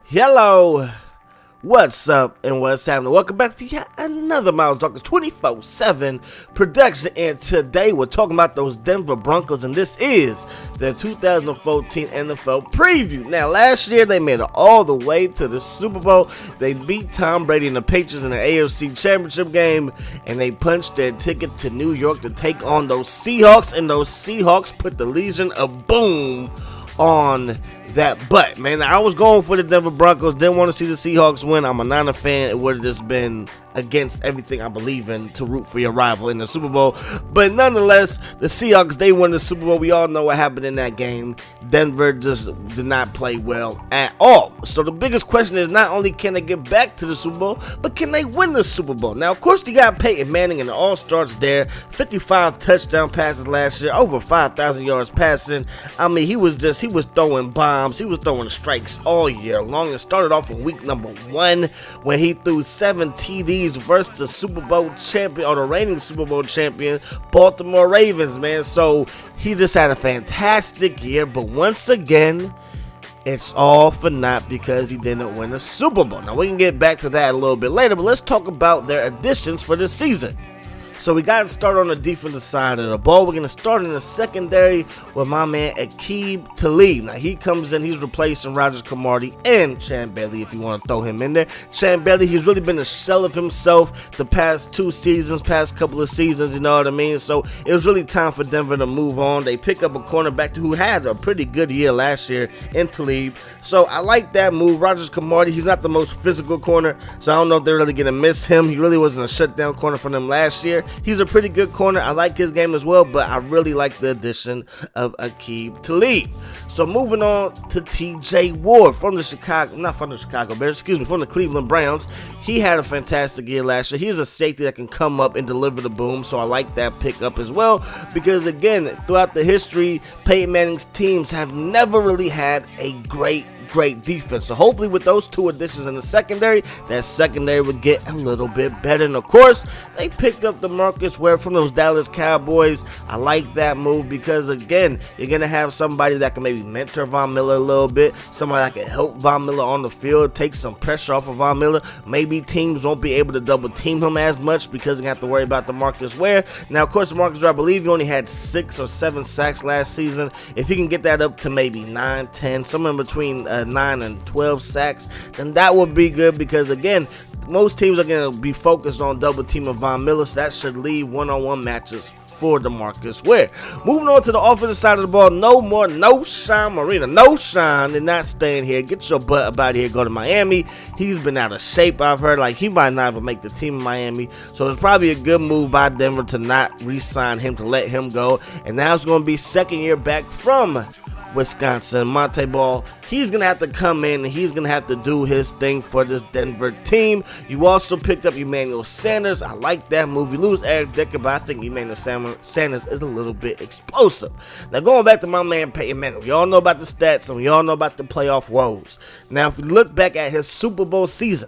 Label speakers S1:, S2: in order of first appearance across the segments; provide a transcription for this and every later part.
S1: Hello, what's up and what's happening? Welcome back for yet another Miles Doctors 24/7 production, and today we're talking about those Denver Broncos, and this is the 2014 NFL preview. Now, last year they made it all the way to the Super Bowl. They beat Tom Brady and the Patriots in the AFC Championship game, and they punched their ticket to New York to take on those Seahawks, and those Seahawks put the Legion of Boom on that butt, man. I was going for the Denver Broncos, didn't want to see the Seahawks win. I'm a Niner fan. It would have just been against everything I believe in to root for your rival in the Super Bowl. But nonetheless, the Seahawks, they won the Super Bowl. We all know what happened in that game. Denver just did not play well at all. So the biggest question is not only can they get back to the Super Bowl, but can they win the Super Bowl? Now, of course, you got Peyton Manning, and it all starts there. 55 touchdown passes last year, over 5,000 yards passing. I mean, he was throwing bombs. He was throwing strikes all year long. It started off in week number 1 when he threw 7 TDs versus the Super Bowl champion, or the reigning Super Bowl champion, Baltimore Ravens, man. So he just had a fantastic year, but once again, it's all for naught because he didn't win a Super Bowl. Now, we can get back to that a little bit later, but let's talk about their additions for this season. So we got to start on the defensive side of the ball. We're going to start in the secondary with my man Aqib Talib. Now, he comes in, he's replacing Rogers Cromartie and Champ Bailey, if you want to throw him in there. Champ Bailey, he's really been a shell of himself the past couple of seasons, you know what I mean? So it was really time for Denver to move on. They pick up a cornerback who had a pretty good year last year in Talib. So I like that move. Rogers Cromartie, he's not the most physical corner, so I don't know if they're really going to miss him. He really wasn't a shutdown corner for them last year. He's a pretty good corner. I like his game as well, but I really like the addition of Aqib Talib. So moving on to TJ Ward from the Cleveland Browns. He had a fantastic year last year. He's a safety that can come up and deliver the boom, so I like that pickup as well, because again, throughout the history, Peyton Manning's teams have never really had a great defense. So hopefully with those two additions in the secondary, that secondary would get a little bit better. And of course, they picked up DeMarcus Ware from those Dallas Cowboys. I like that move because, again, you're going to have somebody that can maybe mentor Von Miller a little bit, somebody that can help Von Miller on the field, take some pressure off of Von Miller. Maybe teams won't be able to double team him as much because they have to worry about DeMarcus Ware. Now, of course, DeMarcus Ware, I believe he only had 6 or 7 sacks last season. If he can get that up to maybe 9, 10, somewhere in between 9 and 12 sacks, then that would be good, because again, most teams are going to be focused on double teaming Von Miller, so that should leave one-on-one matches for DeMarcus Ware. Moving on to the offensive side of the ball, no Sean Marina. No Sean, they're not staying here. Get your butt up out of here, go to Miami. He's been out of shape, I've heard. Like, he might not even make the team in Miami, so it's probably a good move by Denver to not re-sign him, to let him go. And now it's going to be second year back from Wisconsin, Monte Ball. He's going to have to come in and he's going to have to do his thing for this Denver team. You also picked up Emmanuel Sanders. I like that move. You lose Eric Decker, but I think Emmanuel Sanders is a little bit explosive. Now, going back to my man Peyton Manning, we all know about the stats and we all know about the playoff woes. Now, if we look back at his Super Bowl season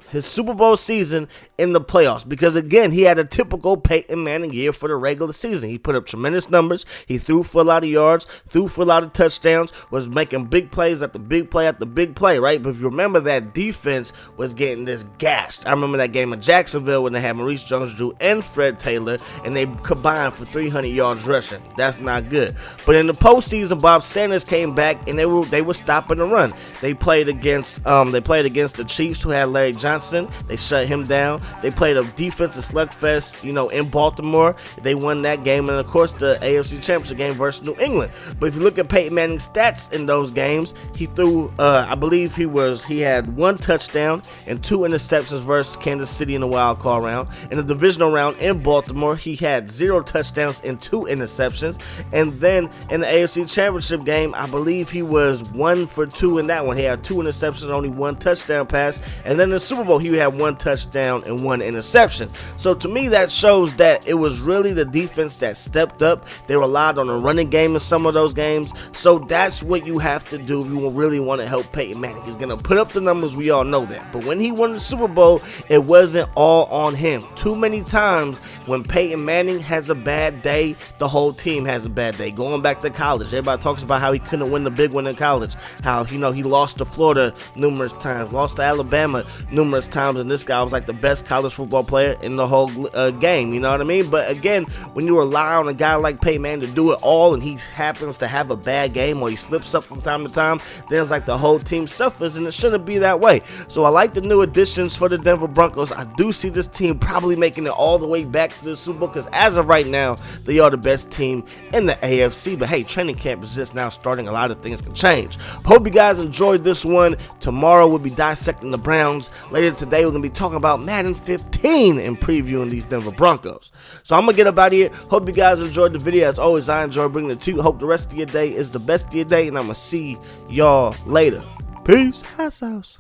S1: in the playoffs, because again, he had a typical Peyton Manning year for the regular season. He put up tremendous numbers. He threw for a lot of yards, threw for a lot of touchdowns, was making big plays after big play after big play, right? But if you remember, that defense was getting this gashed. I remember that game in Jacksonville when they had Maurice Jones-Drew and Fred Taylor, and they combined for 300 yards rushing. That's not good. But in the postseason, Bob Sanders came back and they were stopping the run. They played against the Chiefs, who had Larry Johnson. They shut him down. They played a defensive slugfest, in Baltimore. They won that game, and of course the AFC Championship game versus New England. But if you look at Peyton Manning's stats in those games, he threw I believe he had 1 touchdown and 2 interceptions versus Kansas City in the wild card round. In the divisional round in Baltimore, he had 0 touchdowns and 2 interceptions. And then in the AFC Championship game, I believe he was 1 for 2 in that one. He had 2 interceptions and only 1 touchdown pass. And then in the Super Bowl, he had 1 touchdown and 1 interception. So to me, that shows that it was really the defense that stepped up. They relied on a running game in some of those games. So that's that's what you have to do if you really want to help Peyton Manning. He's going to put up the numbers, we all know that. But when he won the Super Bowl, it wasn't all on him. Too many times when Peyton Manning has a bad day, the whole team has a bad day. Going back to college, everybody talks about how he couldn't win the big one in college, how he lost to Florida numerous times, lost to Alabama numerous times, and this guy was like the best college football player in the whole game, you know what I mean? But again, when you rely on a guy like Peyton Manning to do it all and he happens to have a bad game or he slips up from time to time, then it's like the whole team suffers, and it shouldn't be that way. So I like the new additions for the Denver Broncos. I do see this team probably making it all the way back to the Super Bowl because as of right now, they are the best team in the AFC. But hey, training camp is just now starting. A lot of things can change. Hope you guys enjoyed this one. Tomorrow we'll be dissecting the Browns. Later today we're going to be talking about Madden 15 and previewing these Denver Broncos. So I'm going to get up out of here. Hope you guys enjoyed the video. As always, I enjoy bringing it to you. Hope the rest of your day is the best of your day, and I'm going to see y'all later. Peace. Hot sauce.